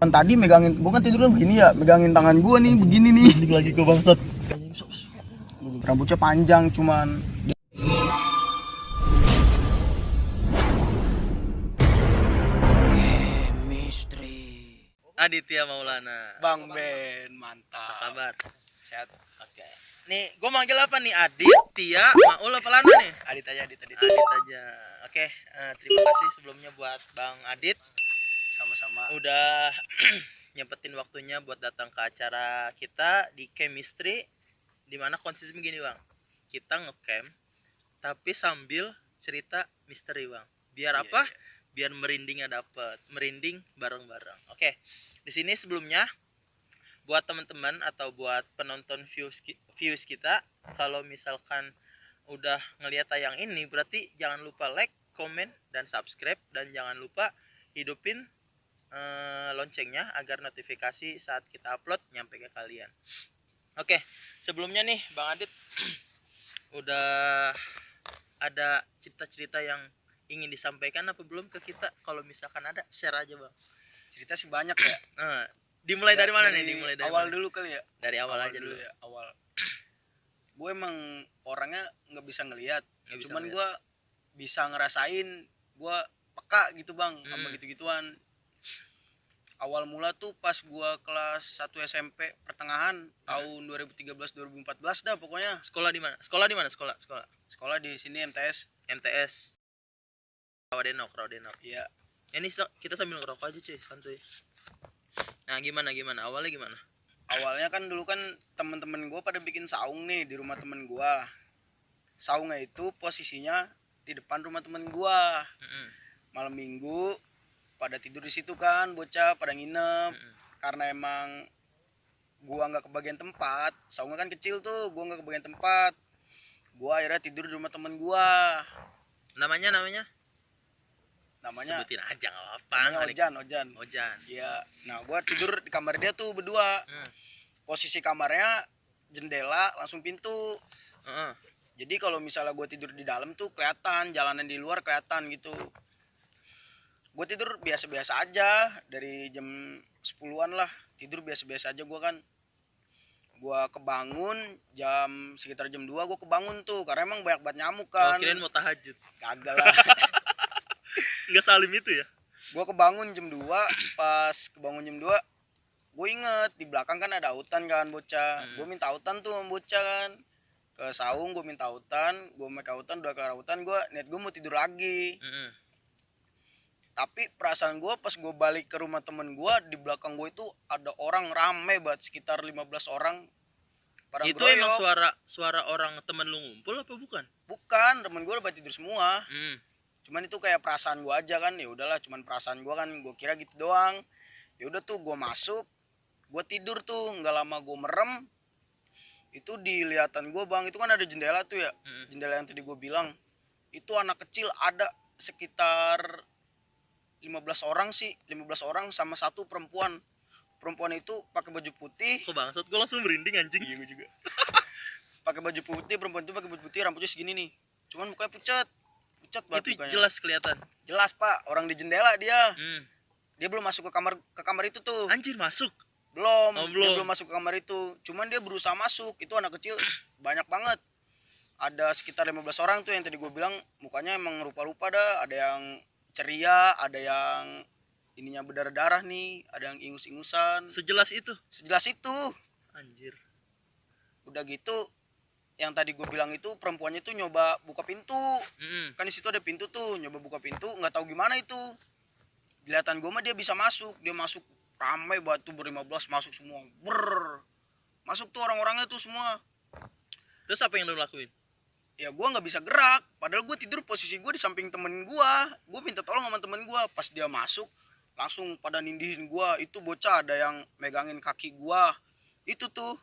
Kan tadi megangin, gua kan tidurnya begini ya, megangin tangan gua nih begini nih. Balik lagi ke bangsat. Rambutnya panjang cuman. Aditya Maulana. Bang Ben, Apa mantap. kabar? Sehat. Oke. Nih, gue manggil apa nih? Adit, Tia, Maul apa Lana nih? Adit aja, Adit. Adit aja. Oke, terima kasih sebelumnya buat Bang Adit Sama-sama. udah nyempetin waktunya buat datang ke acara kita di Chemistry, dimana konsepnya gini Bang, kita ngecamp tapi sambil cerita misteri Bang. Biar Iya, apa? iya. Biar merindingnya dapet, merinding bareng-bareng. Oke, di sini sebelumnya buat teman-teman atau buat penonton views kita, kalau misalkan udah ngelihat tayang ini berarti jangan lupa like, komen, dan subscribe, dan jangan lupa hidupin loncengnya agar notifikasi saat kita upload nyampe ke kalian. Oke, sebelumnya nih Bang Adit udah ada cerita-cerita yang ingin disampaikan apa belum ke kita? Kalau misalkan ada, share aja Bang. Cerita sih banyak ya. Dimulai dari mana nih? Dimulai dari awal mana? dulu kali ya. Dari awal aja dulu. ya, awal. Gue emang orangnya nggak bisa ngelihat, Nggak bisa cuman ngeliat. gue bisa ngerasain, gue peka gitu bang sama Hmm. gitu-gituan. Awal mula tuh pas gue kelas 1 SMP pertengahan tahun 2013-2014 dah pokoknya. Sekolah di mana? Sekolah di mana? Sekolah. Sekolah di sini MTS. MTS. Rawadenok. Iya. Ini kita sambil ngerokok aja cuy, santuy. Nah, gimana? Awalnya gimana? Awalnya kan dulu kan temen-temen gue pada bikin saung nih di rumah temen gue. Saungnya itu posisinya di depan rumah temen gue. Malam minggu pada tidur di situ kan, bocah pada nginep. Karena emang gua nggak kebagian tempat, saungnya kan kecil tuh, gua nggak kebagian tempat. Gua akhirnya tidur di rumah temen gua. Namanya? Namanya Sebutin aja nggak apa-apa. Ojan. Ojan. Iya. Nah, gua tidur di kamar dia tuh berdua. Posisi kamarnya jendela langsung pintu. Jadi kalau misalnya gua tidur di dalam tuh kelihatan, jalanan di luar kelihatan gitu. Gue tidur biasa-biasa aja dari jam 10-an lah, tidur biasa-biasa aja. Gue kebangun sekitar jam 2 gue kebangun tuh karena emang banyak banget nyamuk kan. Kirain mau tahajud. Kagak lah. Nggak salim itu ya? Gue kebangun jam 2, pas kebangun jam 2 gue inget di belakang kan ada autan kan bocah. Gue minta autan tuh sama bocah kan, ke saung gue minta autan, gue make autan, udah kelar autan gue niat gue mau tidur lagi. Tapi perasaan gue pas gue balik ke rumah temen gue, di belakang gue itu ada orang rame banget, sekitar 15 orang. Pada Itu ngeroyok. emang suara orang temen lu ngumpul apa bukan? Bukan, temen gue udah pada tidur semua. Cuman Cuman itu kayak perasaan gue aja kan, ya udahlah, cuman perasaan gue kan, gue kira gitu doang. Ya udah tuh gue masuk, gue tidur tuh, nggak lama gue merem. Itu diliatan gue bang, itu kan ada jendela tuh ya, jendela yang tadi gue bilang. Itu anak kecil ada sekitar 15 orang sih, 15 orang sama satu perempuan. Perempuan itu pakai baju putih. kok bangsat, gue langsung merinding anjing. Iya gue juga. Pakai baju putih, perempuan itu pakai baju putih, rambutnya segini nih. Cuman mukanya pucat banget Itu mukanya. jelas kelihatan. Jelas pak, orang di jendela dia. Hmm. Dia belum masuk ke kamar itu tuh. Anjir, masuk. Belum. Oh, Dia belum belum masuk ke kamar itu. Cuman dia berusaha masuk. Itu anak kecil banyak banget. Ada sekitar 15 orang tuh yang tadi gue bilang, mukanya emang rupa-rupa dah. Ada yang ceria, ada yang ininya berdarah-darah nih, ada yang ingus-ingusan. Sejelas itu. Sejelas itu. Anjir. Udah gitu, yang tadi gue bilang itu perempuannya tuh nyoba buka pintu. Kan di situ ada pintu tuh, nyoba buka pintu, nggak tahu gimana itu. Kelihatan gue mah dia bisa masuk, dia masuk ramai batu ber-15 masuk semua. Masuk tuh orang-orangnya tuh semua. Terus apa yang lu lakuin? Ya gue nggak bisa gerak, padahal gue tidur posisi gue di samping temen gue minta tolong sama temen gue. Pas dia masuk langsung pada nindihin gue. Itu bocah ada yang megangin kaki gue. Itu tuh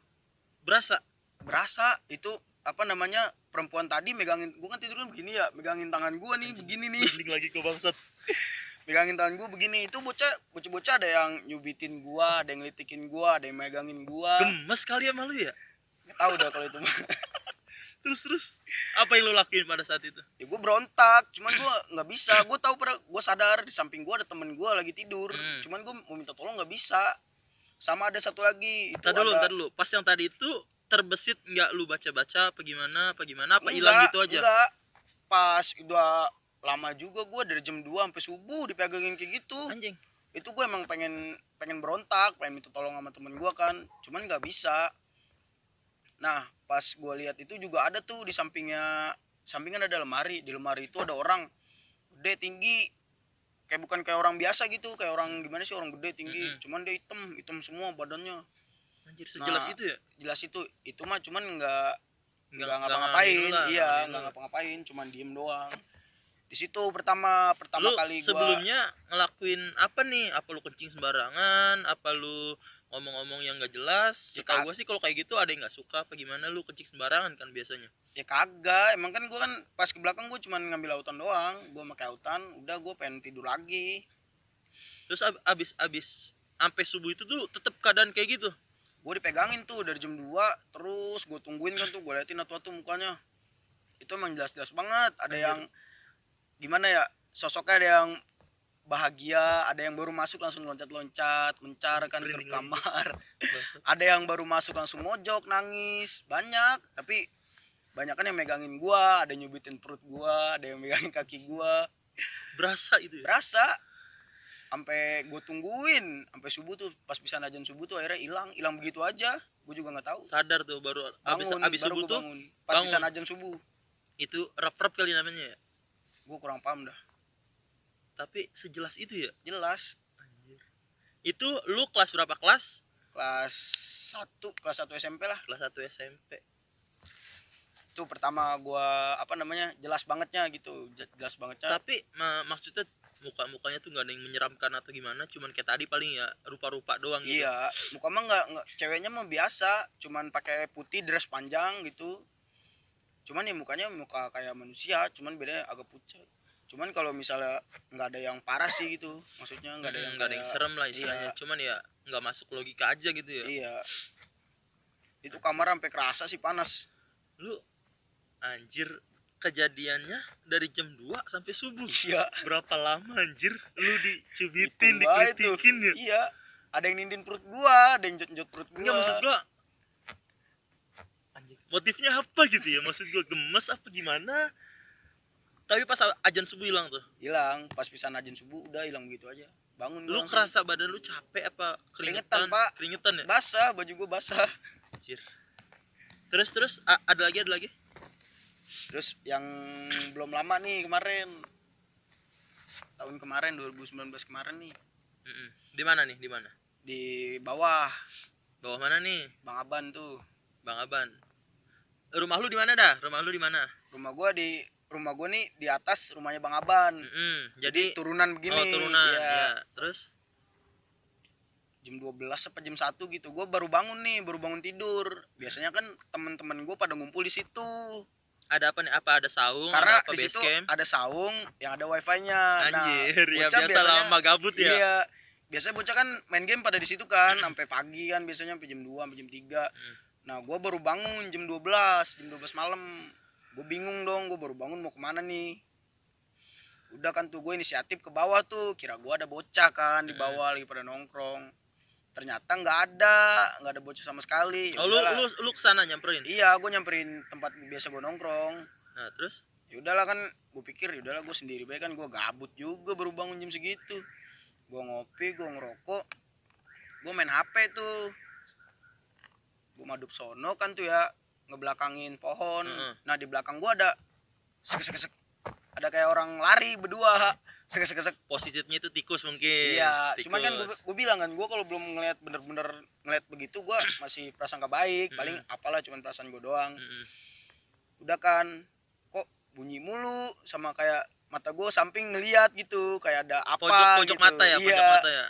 Berasa itu apa namanya, perempuan tadi megangin gue kan tidurnya begini ya, megangin tangan gue nih begini nih. balik lagi ke bangsat. Megangin tangan gue begini. Itu bocah ada yang nyubitin gue, ada yang litikin gue, ada yang megangin gue. Gemes kali sama lu ya? Nggak tahu dah kalau itu mah. Terus apa yang lu lakuin pada saat itu? Ya gue berontak, cuman gue nggak bisa. Gue tahu, pada gue sadar di samping gue ada temen gue lagi tidur, cuman gue mau minta tolong nggak bisa. Sama ada satu lagi itu Ntar dulu, pas yang tadi itu terbesit nggak lu baca-baca apa gimana apa hilang gitu aja? Enggak, pas udah lama juga gue dari jam 2 sampai subuh dipegangin kayak gitu. Anjing. Itu gue emang pengen berontak, pengen minta tolong sama temen gue kan, cuman nggak bisa. Nah pas gue lihat itu juga ada tuh di sampingan ada lemari. Di lemari itu ada orang gede tinggi, kayak bukan kayak orang biasa gitu, kayak orang gimana sih, orang gede tinggi, cuman dia hitam semua badannya. Anjir, sejelas itu ya? Jelas itu mah, cuman nggak ngapa-ngapain. Nggak ngapa-ngapain, cuman diem doang. Di situ pertama Lu kali sebelumnya ngelakuin apa nih? Apa lu kencing sembarangan? Apa lu ngomong-ngomong yang nggak jelas? Setahu gue sih kalau kayak gitu ada yang nggak suka apa gimana, lu kencing sembarangan kan biasanya. Ya kagak, emang kan gue kan pas ke belakang gue cuman ngambil autan doang, gue pakai autan, udah gue pengen tidur lagi. Terus abis sampai subuh itu tuh tetep keadaan kayak gitu? Gue dipegangin tuh dari jam 2, terus gue tungguin kan tuh, gue liatin atu mukanya. Itu emang jelas-jelas banget, ada yang gimana ya, sosoknya ada yang bahagia, ada yang baru masuk langsung loncat-loncat mencar kan ke kamar. Ada yang baru masuk langsung mojok nangis, banyak. Tapi banyak kan yang megangin gua, ada yang nyubitin perut gua, ada yang megangin kaki gua. Berasa itu ya? Berasa. Sampai gue tungguin sampai subuh tuh, pas bisa azan subuh tuh akhirnya hilang begitu aja. Gue juga nggak tahu. Sadar tuh baru abis baru subuh tuh bangun. Pas bisa azan subuh. Itu rep kali namanya ya? Gue kurang paham dah. Tapi sejelas itu ya? Jelas. Anjir. Itu lu kelas berapa kelas? Kelas 1 SMP lah. Kelas 1 SMP. Itu pertama gua jelas bangetnya gitu, jelas bangetnya. Tapi maksudnya mukanya tuh nggak ada yang menyeramkan atau gimana, cuman kayak tadi paling ya rupa-rupa doang gitu. Iya, muka mah nggak, ceweknya mah biasa, cuman pakai putih, dress panjang gitu. Cuman ya mukanya muka kayak manusia, cuman bedanya agak pucat. Cuman kalau misalnya nggak ada yang parah sih gitu, maksudnya nggak ada yang serem lah istilahnya. Iya. Cuman ya nggak masuk logika aja gitu ya. Iya. Itu kamar sampai kerasa sih panas. Lu anjir, kejadiannya dari jam 2 sampai subuh. Iya. Berapa lama anjir lu dicubitin, dikritikin ya? Iya. Ada yang nindin perut gua, ada yang jot perut gua. Enggak, maksud gua anjir, motifnya apa gitu ya? Maksud gua gemes apa gimana? Tapi pas azan subuh hilang tuh. Hilang, pas pisan azan subuh udah hilang begitu aja. Bangun lu kerasa badan lu capek apa keringetan, Pak? Keringetan ya? Basah, baju gua basah. Anjir. Terus ada lagi? Terus yang belum lama nih kemarin, tahun kemarin 2019 kemarin nih. Di mana nih? Di bawah mana nih? Bang Aban tuh. Bang Aban. Rumah lu di mana dah? Rumah Rumah gua nih di atas rumahnya Bang Aban. Jadi turunan begini. Oh, turunan. Ya. Terus jam 12 sampai jam 1 gitu. Gua baru bangun tidur. Biasanya kan teman-teman gua pada ngumpul di situ. Ada apa nih? Apa ada saung? Karena ada apa, di situ camp? Ada saung yang ada wifi-nya. Anjir, ya biasa lama gabut ya. Iya. Biasanya bocah kan main game pada di situ kan sampai pagi kan, biasanya sampai jam 2 sampai jam 3. Nah, gua baru bangun jam 12 malam. Gue bingung dong, gue baru bangun mau kemana nih. Udah kan tuh gue inisiatif ke bawah tuh, kira gue ada bocah kan di bawah lagi pada nongkrong. Ternyata nggak ada bocah sama sekali. Oh, lu kesana nyamperin? Iya, gue nyamperin tempat biasa gue nongkrong. Nah, terus? Ya udahlah kan, gue pikir ya udahlah gue sendiri baik kan, gue gabut juga baru bangun jam segitu. Gue ngopi, gue ngerokok, gue main HP tuh. Gue madep sono kan tuh ya, ngebelakangin pohon. Nah di belakang gua ada sek ada kayak orang lari berdua, sek. Posisinya itu tikus mungkin. Iya, cuman kan gua bilang kan, gua kalau belum bener-bener ngeliat begitu gua masih prasangka baik, paling apalah cuman perasaan gua doang. Udah kan, kok bunyi mulu, sama kayak mata gua samping ngeliat gitu, kayak ada apa pojok gitu. Mata ya, iya, pojok mata ya.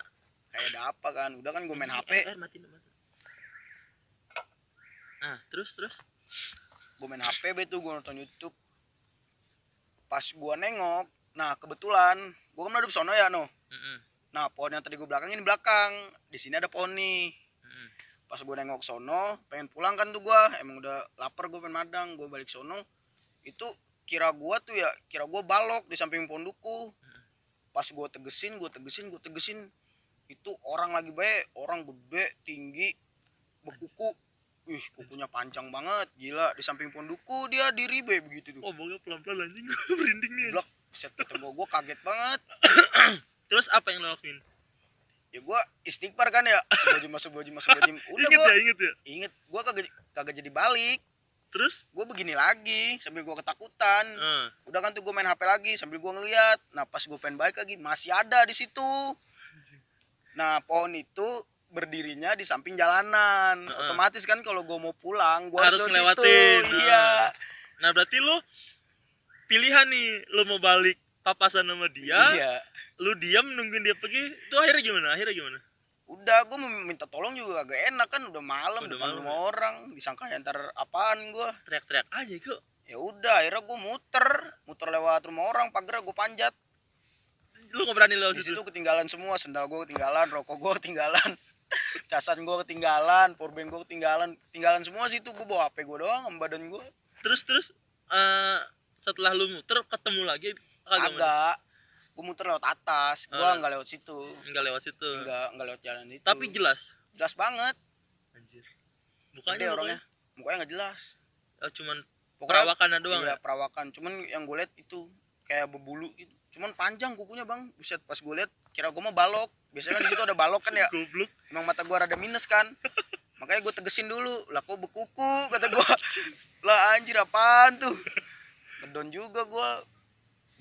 Kayak ada apa kan. Udah kan gua main HP. Mati. Nah, terus gue main HP betul, gue nonton YouTube. Pas gue nengok, nah kebetulan gue kan madep sono ya no. Nah pohon yang tadi gue belakangin di belakang, di sini ada pohon nih. Pas gue nengok sono pengen pulang kan tuh gue, emang udah lapar, gue pengen madang, gue balik sono. Itu kira gue balok di samping pondokku. Pas gue tegesin itu orang lagi baik, orang gede tinggi berkuku, wih kukunya panjang banget gila, di samping pondokku dia diri begitu tuh. Ngomongnya pelan-pelan anjing, gue merinding nih. Blok, set ketemu gue kaget banget. Terus apa yang lo lakuin? Ya gue istighfar kan ya, masuk udah Ingat gue ya. inget, gue kagak jadi balik. Terus Gue begini lagi sambil gue ketakutan. Udah kan tuh gue main HP lagi sambil gue ngeliat. Nah pas gue pengen balik lagi masih ada di situ. Nah pohon itu berdirinya di samping jalanan. Otomatis kan kalau gue mau pulang gue harus ngelewatin. Iya. Nah berarti lu pilihan nih, lu mau balik papasan sama dia, Iya. lu diam nungguin dia pergi, itu akhirnya gimana? Udah gue mau minta tolong juga agak enak kan, udah malam Udah depan malam rumah orang, disangka ntar apaan gue. Teriak-teriak aja kok. Ya udah akhirnya gue muter lewat rumah orang, pagar gue panjat. Lu gak berani lewat Di situ? situ ketinggalan semua, sendal gue ketinggalan, rokok gue ketinggalan, casan gue ketinggalan, powerbank gue ketinggalan semua situ. Gue bawa HP gue doang sama badan gue. Terus setelah lu muter ketemu lagi Agak gue muter lewat atas, gue nggak lewat situ. Enggak lewat situ. Nggak lewat jalan itu. Tapi jelas banget. anjir. Mukanya Mukanya nggak jelas. Cuman Pokoknya perawakannya doang iya, ya? perawakan. Cuman yang gue lihat itu kayak berbulu gitu. Cuman panjang kukunya bang. Buset, pas gue lihat kira gue mau balok. Biasanya kan di situ ada balok kan ya. Goblok. Emang mata gue rada minus kan. Makanya gue tegesin dulu. Lah kok berkuku kata gue. Lah anjir apaan tuh. Ngedon juga gue.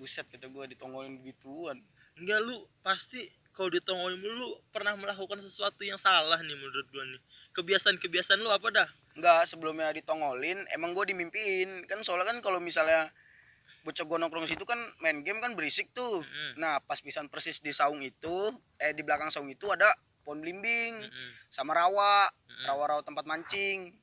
Buset kata gue ditongolin begituan. Enggak, lu pasti kalau ditongolin lu pernah melakukan sesuatu yang salah nih menurut gua nih. Kebiasaan lu apa dah? Enggak, sebelumnya ditongolin emang gue dimimpiin. Kan soalnya kan kalau misalnya bocah gue nongkrong situ kan main game kan berisik tuh. Nah pas pisan persis di saung itu, di belakang saung itu ada pohon belimbing sama rawa tempat mancing.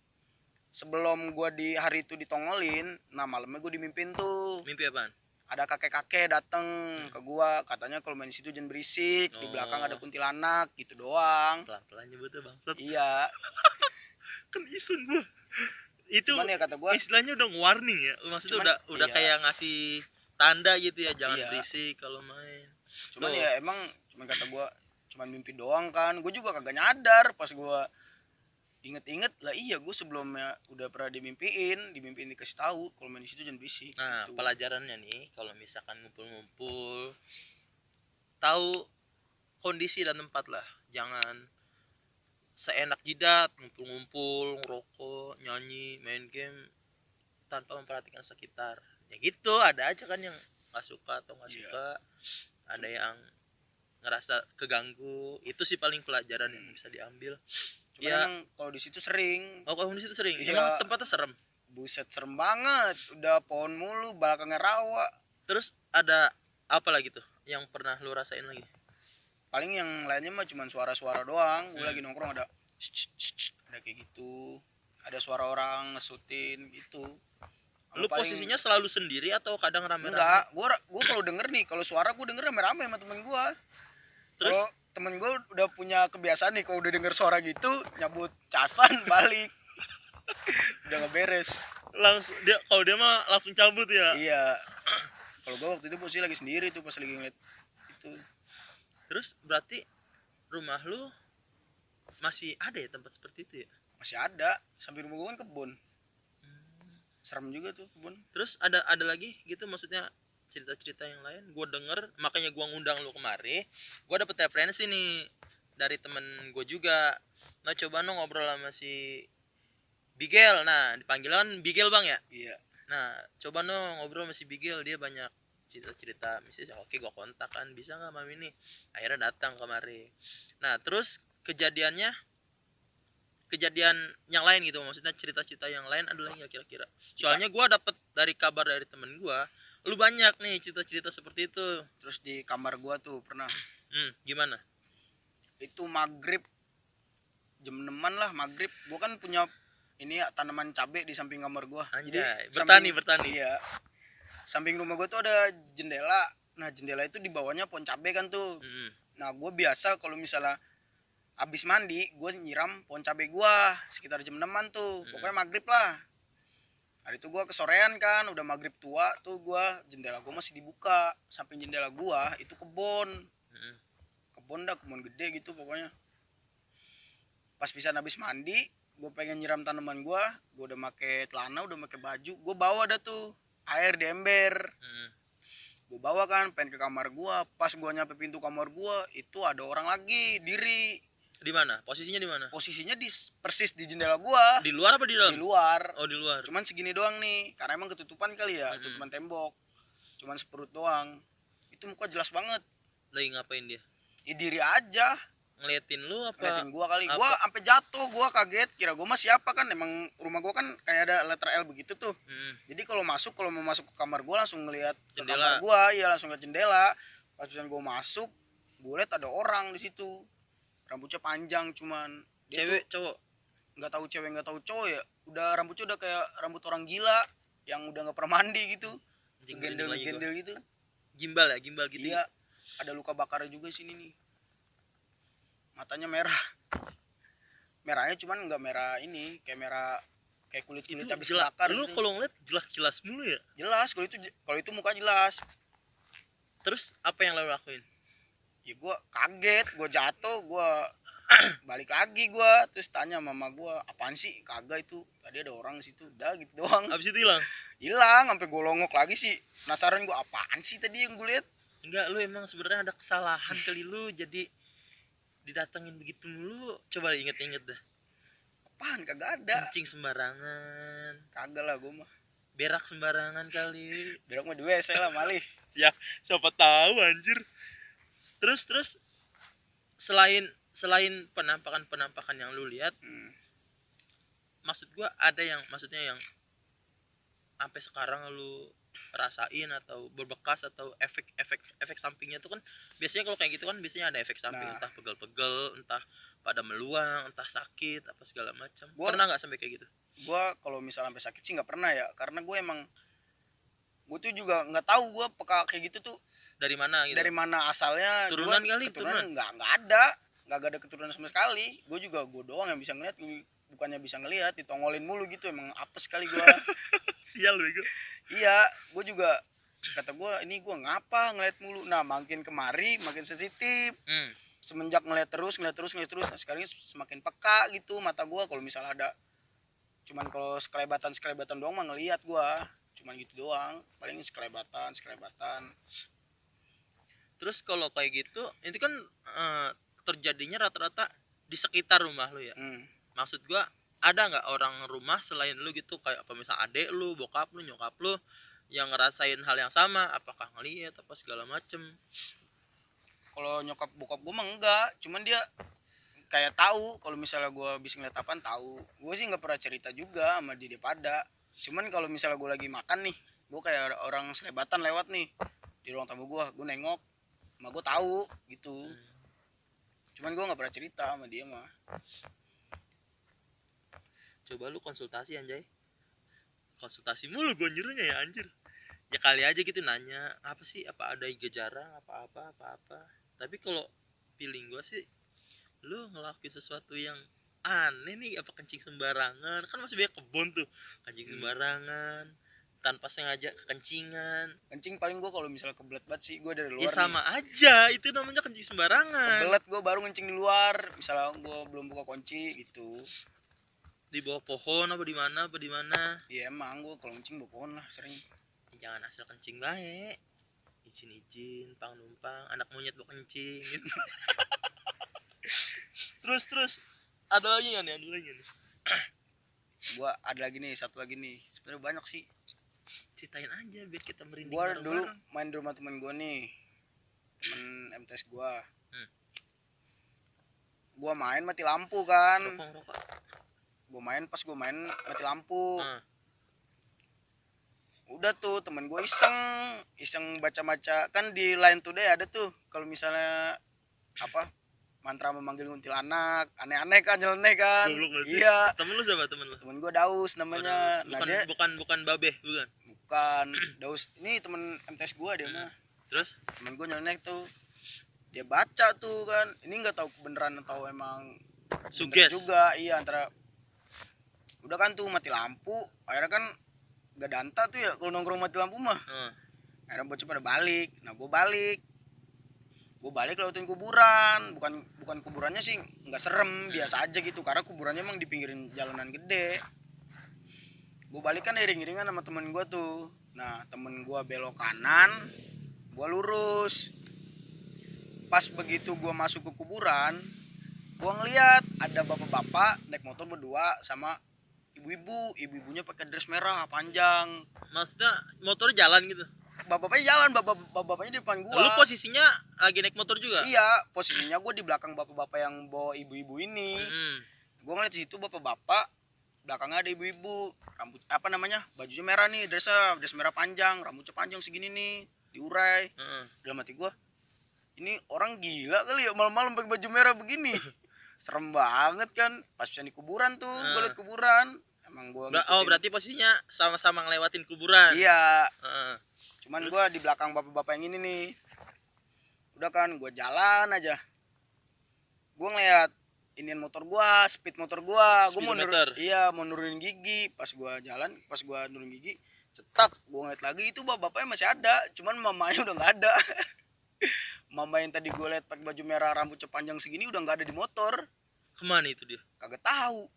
Sebelum gue di hari itu ditongolin, nah malamnya gue dimimpiin tuh. Mimpi apaan? Ada kakek-kakek dateng ke gue, katanya kalau main di situ jangan berisik, di belakang ada kuntilanak gitu doang. Pelan-pelan nyebutnya bangsat. Iya. Kan isun gua. Itu cuman ya kata gua, istilahnya udah warning ya. Maksudnya udah iya. Kayak ngasih tanda gitu ya, jangan Iya. berisik kalau main. Cuman ya emang cuman kata gua cuman mimpi doang kan. Gua juga kagak nyadar pas gua inget-inget lah, iya gua sebelumnya udah pernah dimimpiin dikasih tahu kalau main di situ jangan berisik. Nah, gitu. pelajarannya nih kalau misalkan ngumpul-ngumpul, tahu kondisi dan tempat lah. Jangan seenak jidat ngumpul-ngumpul, ngerokok, nyanyi, main game tanpa memperhatikan sekitar. Ya gitu, ada aja kan yang nggak suka atau nggak suka, ada yang ngerasa keganggu. Itu sih paling pelajaran yang bisa diambil. Cuman emang kalau di situ sering. Oh, kalau di situ sering. Iya. Emang tempatnya serem. Buset serem banget, udah pohon mulu, belakangnya rawa. Terus ada apa lagi tuh yang pernah lu rasain lagi? Paling yang lainnya mah cuma suara-suara doang. Gue lagi nongkrong ada ada kayak gitu, ada suara orang ngesutin gitu. Lu posisinya selalu sendiri atau kadang rame-rame? Enggak, gue kalau denger nih, kalau suara gue denger rame-rame sama temen gue. Terus kalau temen gue udah punya kebiasaan nih, kalau udah denger suara gitu nyabut casan balik. Udah gak beres. Langsung dia, kalau dia mah langsung cabut ya. Iya. Kalau gue waktu itu posisi lagi sendiri tuh pas lagi ngeliat itu. Terus berarti rumah lu masih ada ya tempat seperti itu ya? Masih ada, samping rumah gue kan kebun. Serem juga tuh kebun. Terus ada lagi gitu, maksudnya cerita-cerita yang lain? Gue denger, makanya gue ngundang lu kemari. Gue dapet referensi nih dari temen gue juga. Nah coba no ngobrol sama si Bigel. Nah dipanggilan Bigel bang ya? Iya. Nah coba no ngobrol sama si Bigel, dia banyak cerita-cerita. Misalnya oke gue kontak kan, bisa nggak mam ini? Akhirnya datang kemari. Nah terus kejadian yang lain gitu, maksudnya cerita-cerita yang lain ada lagi nggak kira-kira? Soalnya gue dapet dari kabar dari temen gue, lu banyak nih cerita-cerita seperti itu. Terus di kamar gue tuh pernah. Gimana? Itu maghrib jam 6-an lah, maghrib. Gue kan punya ini ya, tanaman cabai di samping kamar gue. Jadi bertani. Iya. Samping rumah gue tuh ada jendela. Nah jendela itu di bawahnya pohon cabai kan tuh. Nah gue biasa kalau misalnya Abis mandi gue nyiram pohon cabai gue sekitar jam 6-an tuh, pokoknya maghrib lah. Hari itu gue kesorean kan, udah maghrib tua tuh, gue jendela gue masih dibuka, samping jendela gue itu kebun, kebun gede gitu pokoknya. Pas pisan habis mandi gue pengen nyiram tanaman gue udah make celana, udah make baju, gue bawa dah tuh air di ember. Gue bawa kan pengen ke kamar gue. Pas gue nyampe pintu kamar gue itu ada orang lagi diri. Di mana? Posisinya di mana? Posisinya persis di jendela gua. Di luar apa di dalam? Di luar. Oh, di luar. Cuman segini doang nih, karena emang ketutupan kali ya, ketutupan tembok. Cuman seperut doang. Itu muka jelas banget. Lagi ngapain dia? Ya diri aja. Ngeliatin lu apa? Ngeliatin gua kali. Apa? Gua sampai jatuh, gua kaget. Kira gua mah siapa kan? Emang rumah gua kan kayak ada letter L begitu tuh. Jadi kalau mau masuk ke kamar gua langsung ngeliat ke kamar gua, ya langsung ke jendela. Pas gua masuk, gua liat ada orang di situ. Rambutnya panjang, cuman dia cewek tuh, cowok nggak tahu cewek nggak tahu cowok ya, udah rambutnya udah kayak rambut orang gila yang udah nggak pernah mandi gitu, gendel gitu, gimbal gitu. Iya, ada luka bakarnya juga sini nih, matanya merahnya cuman nggak merah ini, kayak kulit habis bakar. Lu gitu. Kalau ngeliat jelas mulu ya? Jelas, kalau itu muka jelas. Terus apa yang lo lakuin? Ya gue kaget, gue jatuh, gue balik lagi, gue terus tanya mama gue, apaan sih? Kagak, itu tadi ada orang di situ, udah gitu doang. Abis itu hilang sampai gue longok lagi sih, penasaran gue apaan sih tadi yang gue lihat. Enggak, lu emang sebenarnya ada kesalahan kali lu jadi didatengin begitu mulu. Coba inget-inget dah. Apaan? Kagak ada. Kencing sembarangan. Kagak lah gue mah. Berak sembarangan kali. Berak mah di WC lah malih. Ya siapa tahu anjir. Terus selain penampakan yang lu lihat, maksud gua ada yang maksudnya yang sampai sekarang lu rasain atau berbekas atau efek sampingnya tuh kan biasanya kalau kayak gitu kan biasanya ada efek samping, entah pegel-pegel, entah pada meluang, entah sakit apa segala macam. Pernah nggak sampai kayak gitu? Gua kalau misalnya sampai sakit sih nggak pernah ya, karena gue emang gue tuh juga nggak tahu gue peka kayak gitu tuh dari mana gitu, dari mana asalnya. Turunan kali, keturunan nggak ada keturunan sama sekali. Gue doang yang bisa ngeliat, bukannya bisa ngeliat, ditongolin mulu gitu, emang apes kali gue. Sial bego. Iya, gue juga kata gue ini gue ngapa ngeliat mulu. Nah makin kemari makin sensitif. Semenjak ngeliat terus nah sekarang semakin peka gitu mata gue. Kalau misalnya ada, cuman kalau sekelebatan doang mah ngeliat gue, cuman gitu doang, paling sekelebatan. Terus kalau kayak gitu, itu kan terjadinya rata-rata di sekitar rumah lu ya. Maksud gua, ada nggak orang rumah selain lu gitu, kayak apa misalnya adek lu, bokap lu, nyokap lu yang ngerasain hal yang sama, apakah ngelihat apa segala macem? Kalau nyokap bokap gua mah enggak, cuman dia kayak tahu kalau misalnya gua bisa ngeliat apaan, tahu. Gua sih nggak pernah cerita juga sama dia pada. Cuman kalau misalnya gua lagi makan nih, gua kayak orang selebatan lewat nih di ruang tamu gua nengok, sama gue tahu gitu. Cuman gue nggak pernah cerita sama dia mah. Coba lu konsultasi anjay, konsultasi mulu gue nyuruhnya ya anjir. Ya kali aja gitu nanya apa sih, apa ada gejala apa. Tapi kalau feeling gue sih lu ngelakuin sesuatu yang aneh nih, apa kencing sembarangan, kan masih banyak kebun tuh, kencing sembarangan tanpa sengaja kekencingan. Kencing paling gue kalau misalnya kebelet banget sih gue dari luar. Ya sama nih aja, itu namanya kencing sembarangan. Kebelet gue baru kencing di luar, misalnya gue belum buka kunci gitu. Di bawah pohon apa di mana Iya emang gue kalau kencing bawah pohon lah sering. Jangan asal kencing baik, izin pang numpang anak monyet bawa kencing gitu. terus ada lagi nih Gua ada lagi nih, satu lagi nih, sebenarnya banyak sih. Ceritain aja biar kita merinding. Gua dulu main di rumah temen gua nih, temen MTS gua. Gua main mati lampu kan. Gua main mati lampu. Udah tuh temen gua iseng baca kan di Line Today ada tuh kalau misalnya apa mantra memanggil kuntilanak, aneh-aneh kan, nyeleneh kan. Iya. Temen lu siapa temen lu? Temen gua Daus namanya. Bukan Babe, bukan Daus. Ini temen MTS gua dia mah. Terus temen gua nyeleneh tuh. dia baca tuh kan, ini nggak tahu beneran atau emang Suges juga. Iya, antara udah kan tuh mati lampu, akhirnya kan gak danta tuh ya kalau nongkrong mati lampu mah. Akhirnya bocah pada balik. Nah gue balik lewatin kuburan, bukan kuburannya sih nggak serem, biasa aja gitu, karena kuburannya emang di pinggirin jalanan gede. Gue balik kan iring-iringan sama temen gue tuh. Nah temen gue belok kanan, gue lurus. Pas begitu gue masuk ke kuburan, gue ngeliat ada bapak-bapak naik motor berdua sama ibu-ibunya pakai dress merah panjang. maksudnya motor jalan gitu? Bapak-bapaknya jalan, bapak-bapaknya di depan gua. Lu posisinya lagi naik motor juga? Iya, posisinya gua di belakang bapak-bapak yang bawa ibu-ibu ini. Gua ngeliat situ bapak-bapak, belakangnya ada ibu-ibu, rambut apa namanya, bajunya merah nih, dress merah panjang, rambutnya panjang segini nih, diurai. Dalam hati gua, ini orang gila kali ya malam-malam pakai baju merah begini. Serem banget kan. Pas di kuburan tuh, gua liat kuburan. Emang gua berarti posisinya sama-sama ngelewatin kuburan. Iya. Cuman gue di belakang bapak-bapak yang ini nih. Udah kan gue jalan aja. Gue ngeliat inian motor gue, speed motor gue. Gue mau nurunin gigi. Pas gue jalan, pas gue nurunin gigi, cetak. Gue ngeliat lagi itu bapak-bapaknya masih ada. Cuman mamanya udah nggak ada. Mama yang tadi gue liat pakai baju merah rambutnya panjang segini udah nggak ada di motor. Kemana itu dia? Kagak tahu.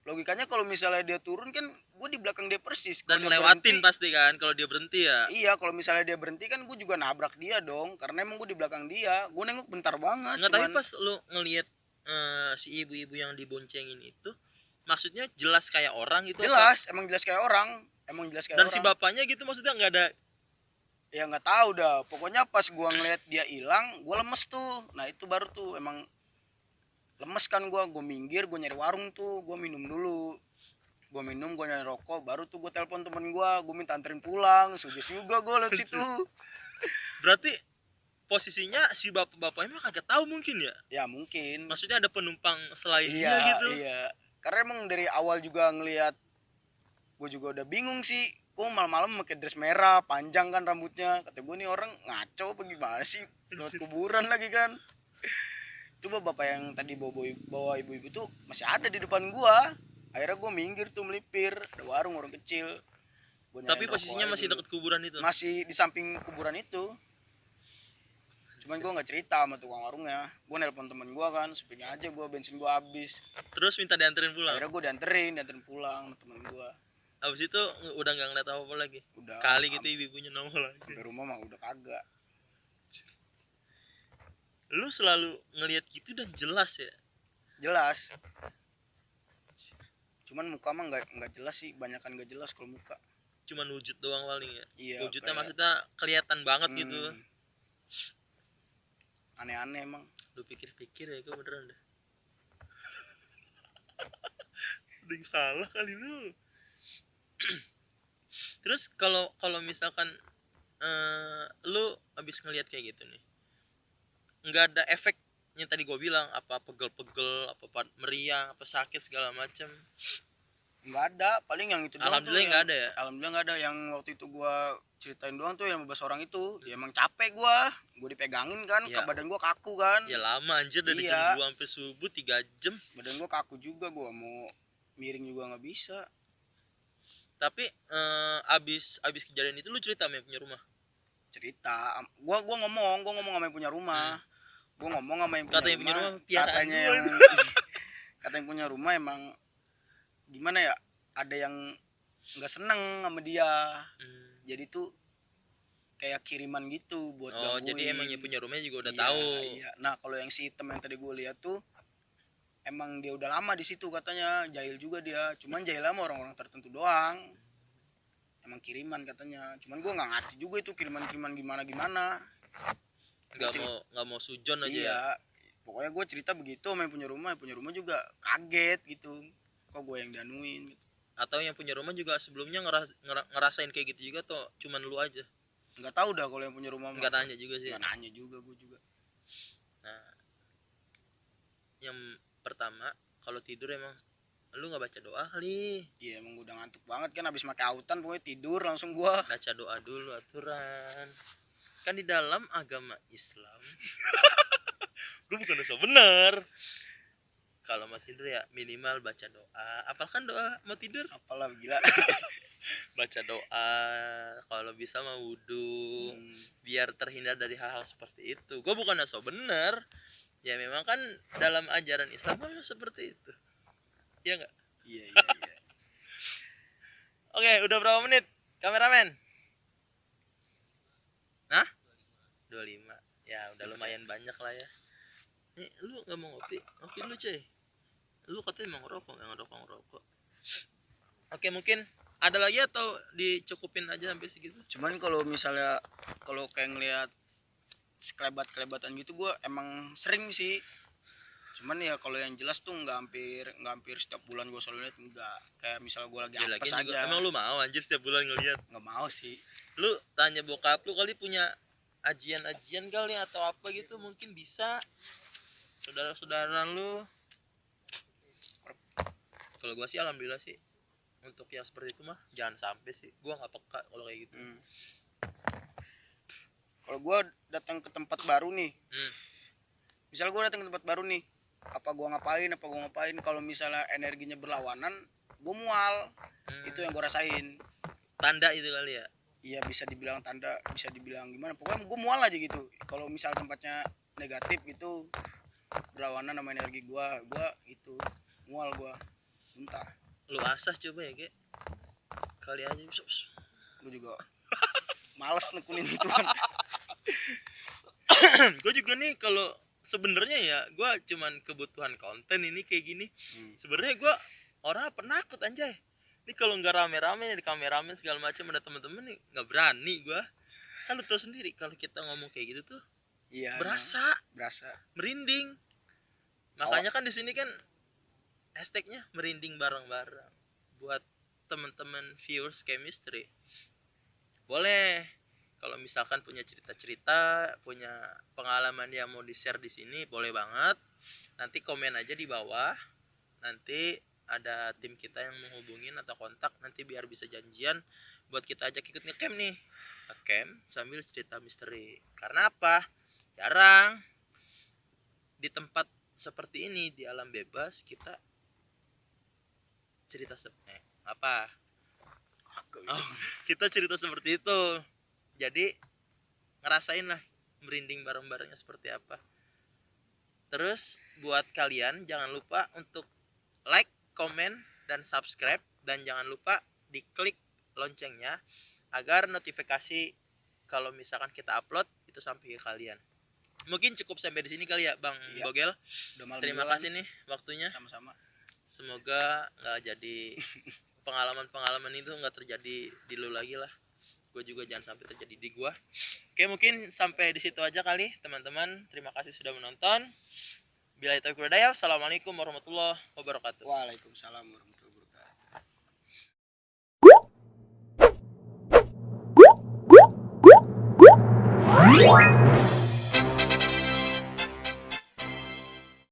Logikanya kalau misalnya dia turun kan gue di belakang dia persis. Dan ngelewatin pasti kan kalau dia berhenti ya. Iya, kalau misalnya dia berhenti kan gue juga nabrak dia dong, karena emang gue di belakang dia. Gue nengok bentar banget. Nggak, tapi pas lu ngelihat si ibu-ibu yang diboncengin itu, maksudnya jelas kayak orang gitu? Jelas, emang jelas kayak orang. Dan si bapaknya gitu maksudnya nggak ada? Ya nggak tahu dah. Pokoknya pas gue ngeliat dia hilang, gue lemes tuh. Nah itu baru tuh emang lemes kan gue minggir, gue nyari warung tuh, gue minum dulu. Gue minum, gue nyari rokok, baru tuh gue telepon temen gue minta anterin pulang. Sugis juga gue liat situ. Berarti posisinya si bapak-bapaknya mah kagak tahu mungkin ya? Ya mungkin. Maksudnya ada penumpang selain dia gitu? Iya. Karena emang dari awal juga ngelihat, gue juga udah bingung sih. Kok malam-malam pakai dress merah, panjang kan rambutnya. Kata gue nih orang ngaco apa gimana sih? Lewat kuburan lagi kan. Coba bapak yang tadi bawa ibu-ibu tuh masih ada di depan gue. Akhirnya gue minggir tuh melipir, ada warung kecil. Tapi posisinya masih deket kuburan itu? Masih di samping kuburan itu. Cuman gue nggak cerita sama tukang warungnya. Gue nelpon temen gue kan, supaya aja gue bensin gue habis. Terus minta dianterin pulang? Akhirnya gue dianterin pulang sama temen gue. Abis itu udah nggak ngeliat apa-apa lagi? Udah. Kali gitu ibu-ibunya nongol lagi? Sampai rumah mah udah kagak. Lu selalu ngelihat gitu dan jelas ya? Jelas. Cuman muka mah nggak jelas sih, banyakan nggak jelas kalau muka. Cuman wujud doang paling ya? Iya, wujudnya kayak... maksudnya kelihatan banget gitu. Aneh-aneh emang. Lu pikir-pikir ya gue beneran deh. Udah yang salah kali lu. Terus kalau misalkan lu abis ngelihat kayak gitu nih, nggak ada efek yang tadi gue bilang, apa pegel-pegel, apa meriang, apa sakit segala macam? Nggak ada, paling yang itu doang. Alhamdulillah nggak ada ya. Alhamdulillah nggak ada. Yang waktu itu gue ceritain doang tuh yang 15 orang itu. Ya emang capek gue dipegangin kan, ya. Badan gue kaku kan. Ya lama anjir, dari jam 2 sampai subuh 3 jam. Badan gue kaku juga, gue mau miring juga nggak bisa. Tapi abis kejadian itu lu cerita sama yang punya rumah? Cerita, gue ngomong sama yang punya rumah. Gue ngomong sama yang punya rumah, katanya yang punya rumah emang gimana ya, ada yang nggak seneng sama dia. Jadi tuh kayak kiriman gitu buat gangguin. Jadi emang yang punya rumahnya juga udah tahu. Iya. Nah kalau yang si hitam yang tadi gue lihat tuh emang dia udah lama di situ katanya, jahil juga dia. Cuman jahil sama orang-orang tertentu doang. Emang kiriman katanya. Cuman gue nggak ngerti juga itu kiriman gimana. Nggak mau sujon aja. Iya. Pokoknya gue cerita begitu sama yang punya rumah juga kaget gitu. Kok gue yang danuin gitu. Atau yang punya rumah juga sebelumnya ngerasain kayak gitu juga atau cuman lu aja? Nggak tahu dah kalau yang punya rumah. Nggak nanya juga sih. Nggak nanya juga gue juga. Nah, yang pertama kalau tidur emang lu nggak baca doa kali? Iya emang gue udah ngantuk banget kan, habis makan autan pokoknya tidur langsung gue. Baca doa dulu aturan. Kan di dalam agama Islam gue bukan so bener. Kalau mau tidur ya minimal baca doa. Apalkan doa mau tidur? Apalah gila. Baca doa, kalau bisa mau wudu, biar terhindar dari hal-hal seperti itu. Gue bukan so bener. Ya memang kan dalam ajaran Islam kan seperti itu. Iya nggak? Iya. Oke, udah berapa menit, kameramen? Hah? 25. Ya udah lumayan banyak lah ya. Nih, lu nggak mau ngopi? Ngopi lu cuy. Lu katanya mau ngerokok, nggak ngerokok. Oke, mungkin ada lagi atau dicukupin aja sampai segitu? Cuman kalau misalnya kalau kayak ngelihat kelebat-kelebatan gitu gue emang sering sih. Cuman ya kalau yang jelas tuh nggak hampir setiap bulan gue selalu lihat, enggak. Kayak misal gue lagi Ya, apes juga, aja. emang lu mau anjir setiap bulan ngeliat? Nggak mau sih. Lu tanya bokap lu kali punya ajian-ajian kali atau apa gitu, mungkin bisa. Saudara-saudara lu. Kalau gua sih alhamdulillah sih untuk yang seperti itu mah jangan sampai sih. Gua nggak peka kalau kayak gitu. Kalau gue datang ke tempat baru nih, misal gue datang ke tempat baru nih, apa gue ngapain, kalau misalnya energinya berlawanan gue mual. Itu yang gue rasain. Tanda itu kali ya. Iya, bisa dibilang tanda, bisa dibilang gimana, pokoknya gue mual aja gitu. Kalau misal tempatnya negatif gitu, berlawanan sama energi gue gitu, mual gue, muntah. Lu asah coba ya, Ge. Kali aja bisa. Lu juga males nekunin itu kan. Gue juga nih kalau sebenarnya ya gue cuman kebutuhan konten ini kayak gini. Sebenarnya gue orang penakut anjay. Ini kalau nggak rame-rame di kameramen segala macam ada temen-temen nih nggak berani gue. Kan lu tau sendiri kalau kita ngomong kayak gitu tuh Iya, berasa merinding. Makanya kan di sini kan hashtagnya merinding bareng-bareng buat teman-teman viewers chemistry. Boleh kalau misalkan punya cerita-cerita, punya pengalaman yang mau di-share di sini, boleh banget. Nanti komen aja di bawah. Nanti ada tim kita yang menghubungin atau kontak, nanti biar bisa janjian buat kita ajak ikut ngecamp nih. Ngecamp sambil cerita misteri. Karena apa? Jarang di tempat seperti ini, di alam bebas kita cerita kita cerita seperti itu. Jadi ngerasain lah merinding bareng-barengnya seperti apa. Terus buat kalian jangan lupa untuk like, komen, dan subscribe. Dan jangan lupa diklik loncengnya agar notifikasi kalau misalkan kita upload itu sampai ke kalian. Mungkin cukup sampai di sini kali ya Bang Bogel. Terima kasih nih waktunya. Sama-sama. Semoga nggak jadi pengalaman-pengalaman itu nggak terjadi di lu lagi lah. Gue juga jangan sampai terjadi di gue. Oke, mungkin sampai di situ aja kali teman-teman. Terima kasih sudah menonton. Bila itu hidayah. Assalamualaikum warahmatullahi wabarakatuh. Waalaikumsalam warahmatullahi wabarakatuh.